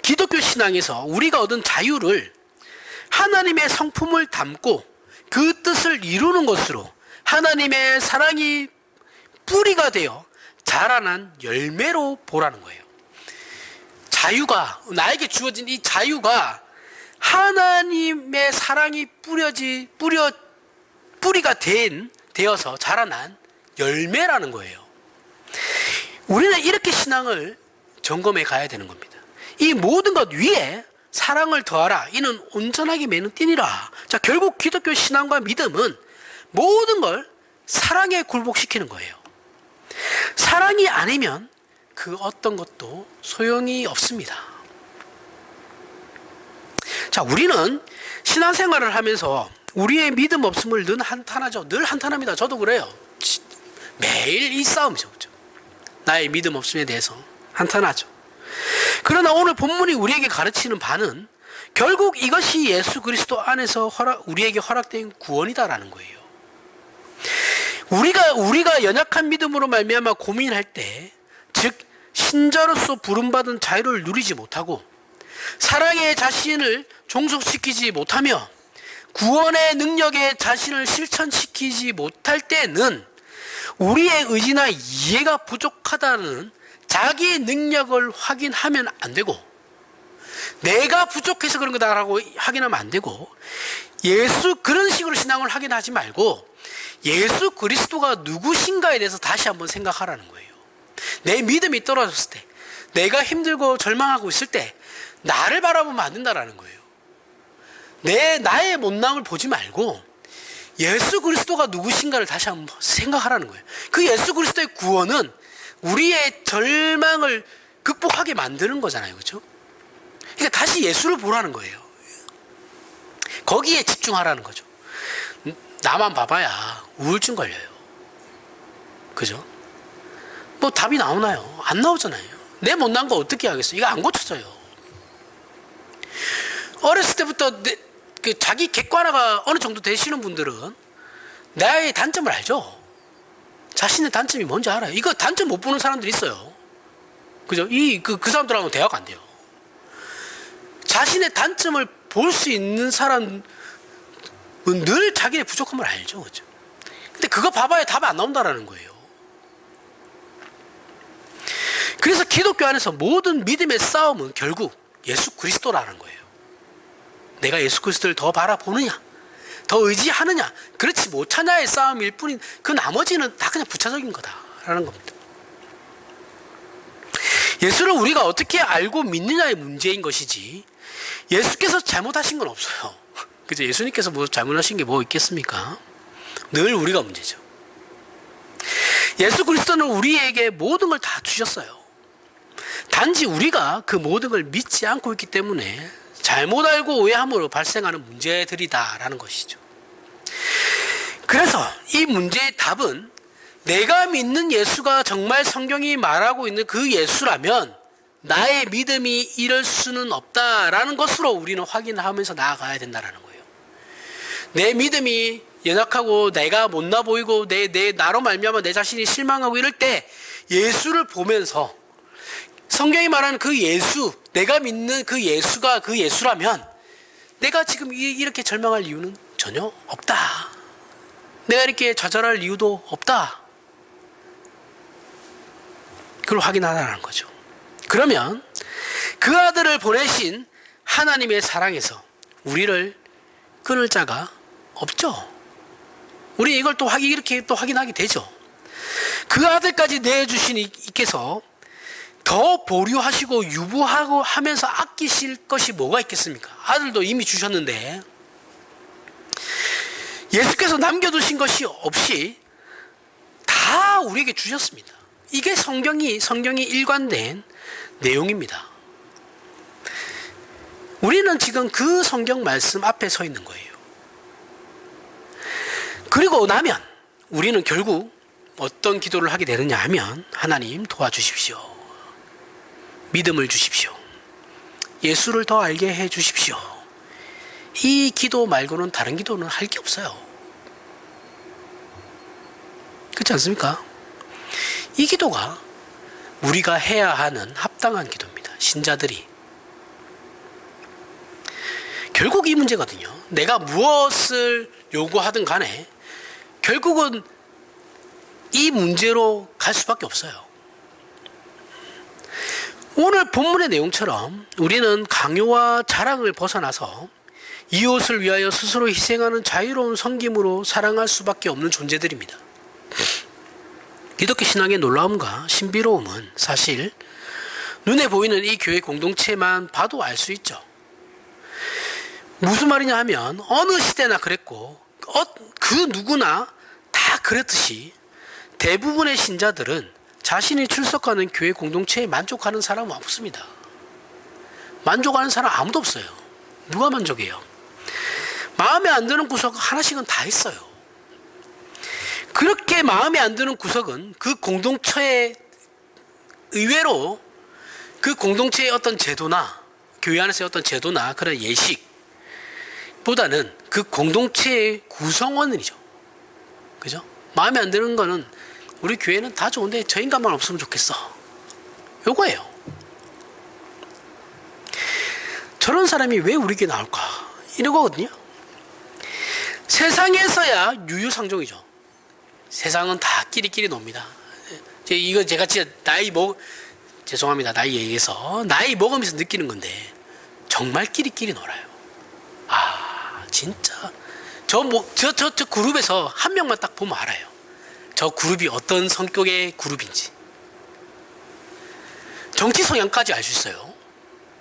기독교 신앙에서 우리가 얻은 자유를 하나님의 성품을 담고 그 뜻을 이루는 것으로 하나님의 사랑이 뿌리가 되어 자라난 열매로 보라는 거예요. 자유가, 나에게 주어진 이 자유가 하나님의 사랑이 뿌리가 되어서 자라난 열매라는 거예요. 우리는 이렇게 신앙을 점검해 가야 되는 겁니다. 이 모든 것 위에 사랑을 더하라. 이는 온전하게 매는 띠니라. 자, 결국 기독교 신앙과 믿음은 모든 걸 사랑에 굴복시키는 거예요. 사랑이 아니면 그 어떤 것도 소용이 없습니다. 자, 우리는 신앙생활을 하면서 우리의 믿음 없음을 늘 한탄하죠. 늘 한탄합니다. 저도 그래요. 매일 이 싸움이죠, 그렇죠? 나의 믿음 없음에 대해서 한탄하죠. 그러나 오늘 본문이 우리에게 가르치는 바는 결국 이것이 예수 그리스도 안에서 우리에게 허락된 구원이다라는 거예요. 우리가 연약한 믿음으로 말미암아 고민할 때, 즉 신자로서 부름받은 자유를 누리지 못하고 사랑의 자신을 종속시키지 못하며 구원의 능력에 자신을 실천시키지 못할 때는 우리의 의지나 이해가 부족하다는 자기 능력을 확인하면 안 되고, 내가 부족해서 그런 거다라고 확인하면 안 되고, 그런 식으로 신앙을 확인하지 말고 예수 그리스도가 누구신가에 대해서 다시 한번 생각하라는 거예요. 내 믿음이 떨어졌을 때, 내가 힘들고 절망하고 있을 때 나를 바라보면 안 된다라는 거예요. 나의 못남을 보지 말고 예수 그리스도가 누구신가를 다시 한번 생각하라는 거예요. 그 예수 그리스도의 구원은 우리의 절망을 극복하게 만드는 거잖아요, 그렇죠? 그러니까 다시 예수를 보라는 거예요. 거기에 집중하라는 거죠. 나만 봐봐야 우울증 걸려요, 그죠? 뭐 답이 나오나요? 안 나오잖아요. 내 못난 거 어떻게 하겠어? 이거 안 고쳐져요. 어렸을 때부터 자기 객관화가 어느 정도 되시는 분들은 나의 단점을 알죠. 자신의 단점이 뭔지 알아요. 이거 단점 못 보는 사람들이 있어요, 그죠? 그 사람들하고는 대화가 안 돼요. 자신의 단점을 볼 수 있는 사람은 늘 자기의 부족함을 알죠, 그죠? 근데 그거 봐봐야 답이 안 나온다라는 거예요. 그래서 기독교 안에서 모든 믿음의 싸움은 결국 예수 그리스도라는 거예요. 내가 예수 그리스도를 더 바라보느냐, 더 의지하느냐, 그렇지 못하냐의 싸움일 뿐인, 그 나머지는 다 그냥 부차적인 거다라는 겁니다. 예수를 우리가 어떻게 알고 믿느냐의 문제인 것이지 예수께서 잘못하신 건 없어요. 그죠? 예수님께서 뭐 잘못하신 게 뭐 있겠습니까? 늘 우리가 문제죠. 예수 그리스도는 우리에게 모든 걸 다 주셨어요. 단지 우리가 그 모든 걸 믿지 않고 있기 때문에 잘못 알고 오해함으로 발생하는 문제들이다라는 것이죠. 그래서 이 문제의 답은 내가 믿는 예수가 정말 성경이 말하고 있는 그 예수라면 나의 믿음이 이럴 수는 없다라는 것으로 우리는 확인하면서 나아가야 된다는 거예요. 내 믿음이 연약하고 내가 못나 보이고 나로 말미암아 내 자신이 실망하고 이럴 때 예수를 보면서 성경이 말하는 그 예수, 내가 믿는 그 예수가 그 예수라면 내가 지금 이렇게 절망할 이유는 전혀 없다. 내가 이렇게 좌절할 이유도 없다. 그걸 확인하라는 거죠. 그러면 그 아들을 보내신 하나님의 사랑에서 우리를 끊을 자가 없죠. 우리 이걸 또 이렇게 또 확인하게 되죠. 그 아들까지 내주신 이께서 더 보류하시고 유부하고 하면서 아끼실 것이 뭐가 있겠습니까? 아들도 이미 주셨는데 예수께서 남겨두신 것이 없이 다 우리에게 주셨습니다. 이게 성경이 일관된 내용입니다. 우리는 지금 그 성경 말씀 앞에 서 있는 거예요. 그리고 나면 우리는 결국 어떤 기도를 하게 되느냐 하면 하나님 도와주십시오. 믿음을 주십시오. 예수를 더 알게 해 주십시오. 이 기도 말고는 다른 기도는 할 게 없어요. 그렇지 않습니까? 이 기도가 우리가 해야 하는 합당한 기도입니다. 신자들이. 결국 이 문제거든요. 내가 무엇을 요구하든 간에 결국은 이 문제로 갈 수밖에 없어요. 오늘 본문의 내용처럼 우리는 강요와 자랑을 벗어나서 이웃을 위하여 스스로 희생하는 자유로운 섬김으로 사랑할 수밖에 없는 존재들입니다. 기독교 신앙의 놀라움과 신비로움은 사실 눈에 보이는 이 교회 공동체만 봐도 알 수 있죠. 무슨 말이냐 하면 어느 시대나 그랬고 그 누구나 다 그랬듯이 대부분의 신자들은 자신이 출석하는 교회 공동체에 만족하는 사람은 없습니다. 만족하는 사람 아무도 없어요. 누가 만족해요? 마음에 안 드는 구석 하나씩은 다 있어요. 그렇게 마음에 안 드는 구석은 그 공동체에 의외로 그 공동체의 어떤 제도나 교회 안에서의 어떤 제도나 그런 예식보다는 그 공동체의 구성원이죠. 그죠? 마음에 안 드는 거는 우리 교회는 다 좋은데 저 인간만 없으면 좋겠어. 요거예요. 저런 사람이 왜 우리 교회 나올까? 이러거든요. 세상에서야 유유상종이죠. 세상은 다 끼리끼리 놉니다. 이거 제가 진짜 죄송합니다. 나이 얘기해서 나이 먹으면서 느끼는 건데 정말 끼리끼리 놀아요. 아 진짜 저 그룹에서 한 명만 딱 보면 알아요. 저 그룹이 어떤 성격의 그룹인지. 정치 성향까지 알 수 있어요.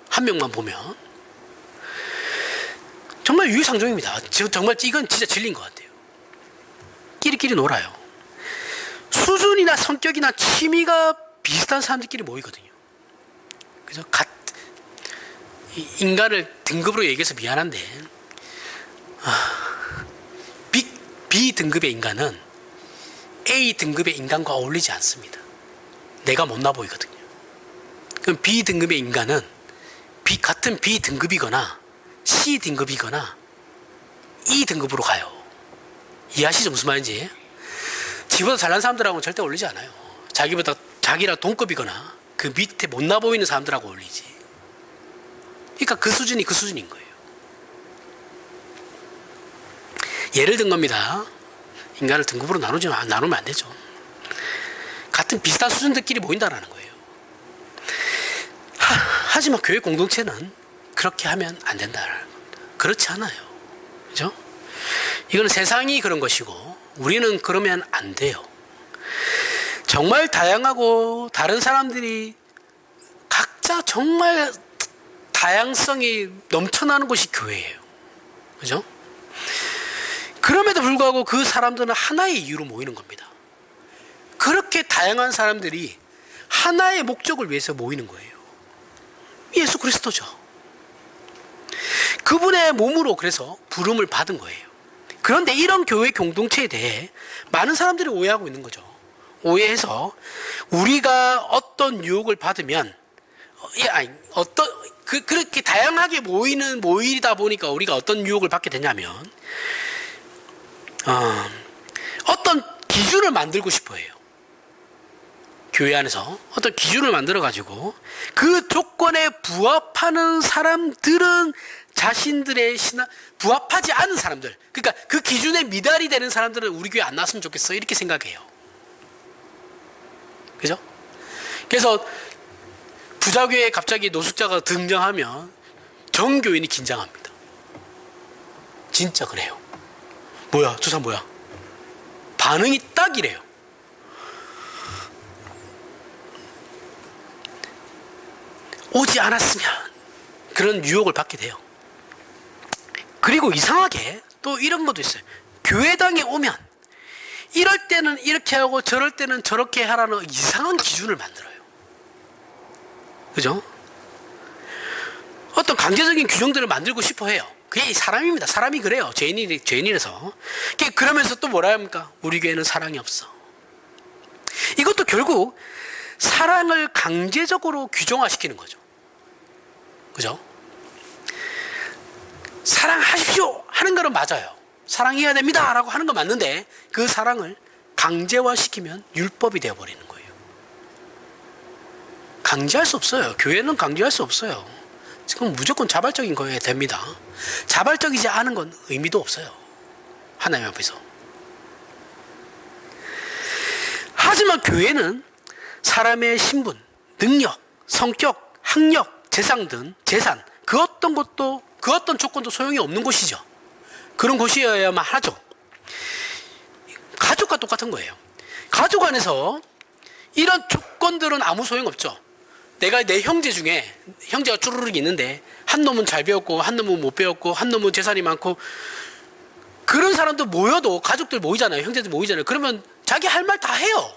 한 명만 보면. 정말 유유상종입니다. 정말 이건 진짜 진리인 것 같아요. 끼리끼리 놀아요. 수준이나 성격이나 취미가 비슷한 사람들끼리 모이거든요. 그죠? 인간을 등급으로 얘기해서 미안한데 B 등급의 인간은 A 등급의 인간과 어울리지 않습니다. 내가 못나 보이거든요. 그럼 B 등급의 인간은 같은 B 등급이거나 C 등급이거나 E 등급으로 가요. 이해하시죠? 무슨 말인지? 지보다 잘난 사람들하고는 절대 어울리지 않아요. 자기랑 동급이거나 그 밑에 못나 보이는 사람들하고 어울리지. 그러니까 그 수준인 거예요. 예를 든 겁니다. 인간을 등급으로 나누면 안 되죠. 같은 비슷한 수준들끼리 모인다라는 거예요. 하지만 교회 공동체는 그렇게 하면 안 된다라는 겁니다. 그렇지 않아요. 그죠? 이건 세상이 그런 것이고 우리는 그러면 안 돼요. 정말 다양하고 다른 사람들이 진짜 정말 다양성이 넘쳐나는 곳이 교회예요. 그죠? 그럼에도 불구하고 그 사람들은 하나의 이유로 모이는 겁니다. 그렇게 다양한 사람들이 하나의 목적을 위해서 모이는 거예요. 예수 그리스도죠. 그분의 몸으로 그래서 부름을 받은 거예요. 그런데 이런 교회 공동체에 대해 많은 사람들이 오해하고 있는 거죠. 오해해서 우리가 어떤 유혹을 받으면 그렇게 다양하게 모이다 보니까 우리가 어떤 유혹을 받게 되냐면 어떤 기준을 만들고 싶어 해요. 교회 안에서 어떤 기준을 만들어 가지고 그 조건에 부합하는 사람들은 자신들의 부합하지 않은 사람들, 그러니까 그 기준에 미달이 되는 사람들은 우리 교회 안 나왔으면 좋겠어, 이렇게 생각해요. 그죠? 그래서 부자교회에 갑자기 노숙자가 등장하면 전 교인이 긴장합니다. 진짜 그래요. 뭐야, 저 사람 뭐야? 반응이 딱 이래요. 오지 않았으면 그런 유혹을 받게 돼요. 그리고 이상하게 또 이런 것도 있어요. 교회당에 오면 이럴 때는 이렇게 하고 저럴 때는 저렇게 하라는 이상한 기준을 만들어요. 그죠? 어떤 강제적인 규정들을 만들고 싶어 해요. 그게 사람입니다. 사람이 그래요. 죄인이라서. 그러면서 또 뭐라 합니까? 우리 교회는 사랑이 없어. 이것도 결국 사랑을 강제적으로 규정화시키는 거죠. 그죠? 사랑하십시오 하는 거는 맞아요. 사랑해야 됩니다 라고 하는 건 맞는데 그 사랑을 강제화시키면 율법이 되어버리는 거예요. 강제할 수 없어요. 교회는 강제할 수 없어요. 지금 무조건 자발적인 거여야 됩니다. 자발적이지 않은 건 의미도 없어요. 하나님 앞에서. 하지만 교회는 사람의 신분, 능력, 성격, 학력, 재산 등 그 어떤 조건도 소용이 없는 곳이죠. 그런 곳이어야만 하죠. 가족과 똑같은 거예요. 가족 안에서 이런 조건들은 아무 소용없죠. 내가 내 형제 중에 형제가 쭈루룩 있는데 한 놈은 잘 배웠고 한 놈은 못 배웠고 한 놈은 재산이 많고 그런 사람들 모여도 가족들 모이잖아요. 형제들 모이잖아요. 그러면 자기 할 말 다 해요.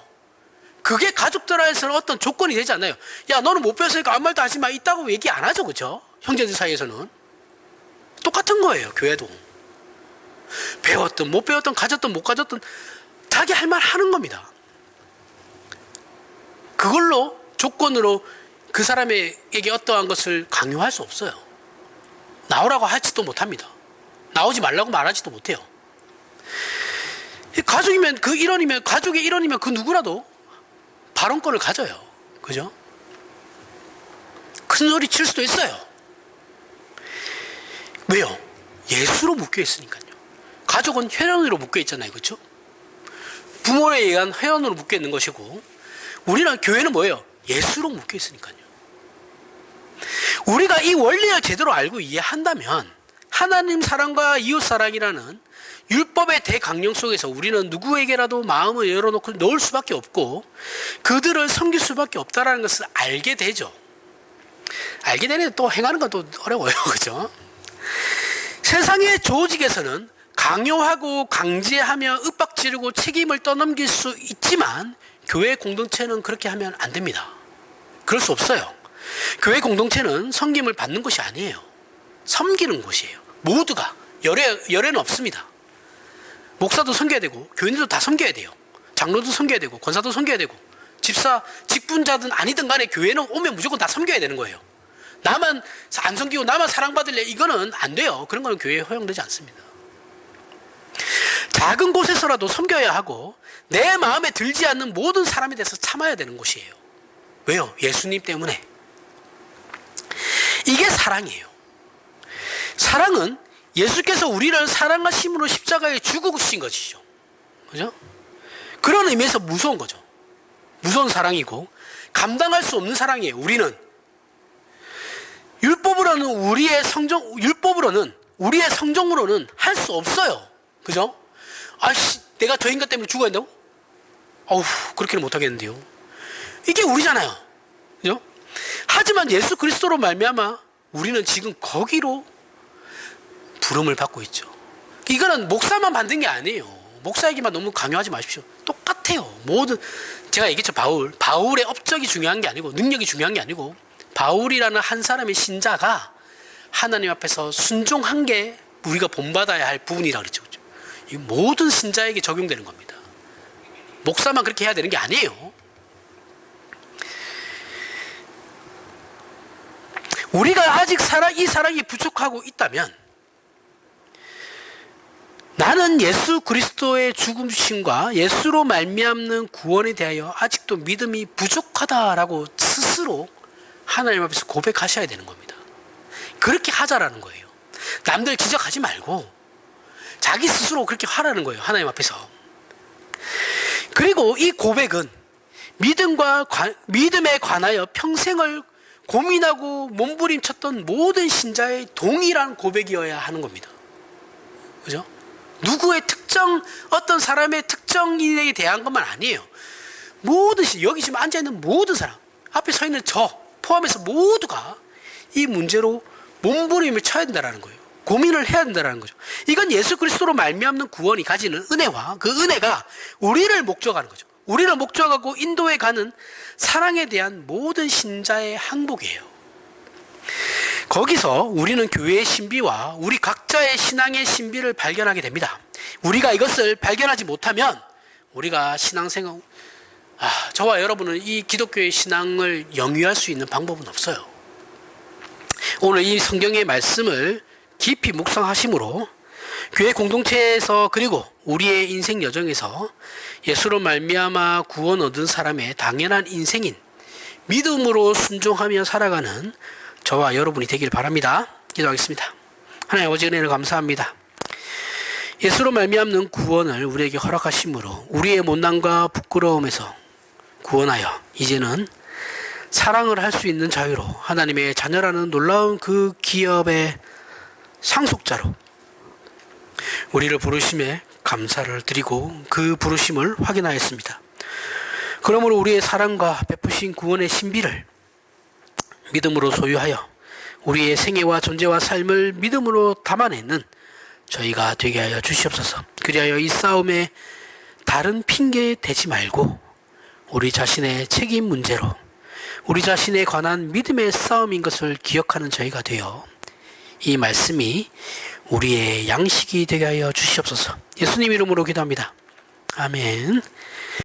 그게 가족들 안에서는 어떤 조건이 되지 않나요? 야, 너는 못 배웠으니까 아무 말도 하지 마. 있다고 얘기 안 하죠. 그죠? 형제들 사이에서는. 똑같은 거예요. 교회도. 배웠든 못 배웠든 가졌든 못 가졌든 자기 할 말 하는 겁니다. 그걸로 조건으로 그 사람에게 어떠한 것을 강요할 수 없어요. 나오라고 하지도 못합니다. 나오지 말라고 말하지도 못해요. 가족이면 가족의 일원이면 그 누구라도 발언권을 가져요. 그죠? 큰 소리 칠 수도 있어요. 왜요? 예수로 묶여 있으니까요. 가족은 혈연으로 묶여 있잖아요. 그렇죠? 부모에 의한 혈연으로 묶여 있는 것이고 우리는 교회는 뭐예요? 예수로 묶여 있으니까요. 우리가 이 원리를 제대로 알고 이해한다면 하나님 사랑과 이웃 사랑이라는 율법의 대강령 속에서 우리는 누구에게라도 마음을 열어놓고 넣을 수밖에 없고 그들을 섬길 수밖에 없다는 것을 알게 되죠. 알게 되는데 또 행하는 건 또 어려워요. 그죠? 세상의 조직에서는 강요하고 강제하며 윽박지르고 책임을 떠넘길 수 있지만 교회 공동체는 그렇게 하면 안 됩니다. 그럴 수 없어요. 교회 공동체는 섬김을 받는 곳이 아니에요. 섬기는 곳이에요. 모두가 열애는 없습니다. 목사도 섬겨야 되고 교인들도 다 섬겨야 돼요. 장로도 섬겨야 되고 권사도 섬겨야 되고 집사, 직분자든 아니든 간에 교회는 오면 무조건 다 섬겨야 되는 거예요. 나만 안 섬기고 나만 사랑받을래 이거는 안 돼요. 그런 거는 교회에 허용되지 않습니다. 작은 곳에서라도 섬겨야 하고 내 마음에 들지 않는 모든 사람에 대해서 참아야 되는 곳이에요. 왜요? 예수님 때문에. 이게 사랑이에요. 사랑은 예수께서 우리를 사랑하심으로 십자가에 죽으신 것이죠. 그죠? 그런 의미에서 무서운 거죠. 무서운 사랑이고 감당할 수 없는 사랑이에요. 우리는 율법으로는 우리의 성정으로는 할 수 없어요. 그죠? 아씨, 내가 저 인간 때문에 죽어야 된다고? 어우, 그렇게는 못 하겠는데요. 이게 우리잖아요. 그죠? 하지만 예수 그리스도로 말미암아 우리는 지금 거기로 부름을 받고 있죠. 이거는 목사만 만든 게 아니에요. 목사에게만 너무 강요하지 마십시오. 똑같아요. 모든, 제가 얘기했죠. 바울의 업적이 중요한 게 아니고 능력이 중요한 게 아니고 바울이라는 한 사람의 신자가 하나님 앞에서 순종한 게 우리가 본받아야 할 부분이라고 그랬죠. 이 모든 신자에게 적용되는 겁니다. 목사만 그렇게 해야 되는 게 아니에요. 우리가 아직 이 사랑이 부족하고 있다면 나는 예수 그리스도의 죽으심과 예수로 말미암는 구원에 대하여 아직도 믿음이 부족하다라고 스스로 하나님 앞에서 고백하셔야 되는 겁니다. 그렇게 하자라는 거예요. 남들 지적하지 말고 자기 스스로 그렇게 하라는 거예요. 하나님 앞에서. 그리고 이 고백은 믿음에 관하여 평생을 고민하고 몸부림쳤던 모든 신자의 동일한 고백이어야 하는 겁니다. 그죠? 누구의 어떤 사람의 특정인에 대한 것만 아니에요. 여기 지금 앉아있는 모든 사람, 앞에 서 있는 저 포함해서 모두가 이 문제로 몸부림을 쳐야 된다는 거예요. 고민을 해야 된다는 거죠. 이건 예수 그리스도로 말미암는 구원이 가지는 은혜와 그 은혜가 우리를 목적하는 거죠. 우리를 목적하고 인도해 가는 사랑에 대한 모든 신자의 항복이에요. 거기서 우리는 교회의 신비와 우리 각자의 신앙의 신비를 발견하게 됩니다. 우리가 이것을 발견하지 못하면 우리가 신앙생활, 저와 여러분은 이 기독교의 신앙을 영위할 수 있는 방법은 없어요. 오늘 이 성경의 말씀을 깊이 묵상하심으로 교회 공동체에서 그리고 우리의 인생 여정에서 예수로 말미암아 구원 얻은 사람의 당연한 인생인 믿음으로 순종하며 살아가는 저와 여러분이 되길 바랍니다. 기도하겠습니다. 하나님 아버지 은혜를 감사합니다. 예수로 말미암는 구원을 우리에게 허락하심으로 우리의 못난과 부끄러움에서 구원하여 이제는 사랑을 할 수 있는 자유로 하나님의 자녀라는 놀라운 그 기업의 상속자로 우리를 부르심에 감사를 드리고 그 부르심을 확인하였습니다. 그러므로 우리의 사랑과 베푸신 구원의 신비를 믿음으로 소유하여 우리의 생애와 존재와 삶을 믿음으로 담아내는 저희가 되게 하여 주시옵소서. 그리하여 이 싸움에 다른 핑계 대지 말고 우리 자신의 책임 문제로 우리 자신에 관한 믿음의 싸움인 것을 기억하는 저희가 되어 이 말씀이 우리의 양식이 되게 하여 주시옵소서. 예수님 이름으로 기도합니다. 아멘.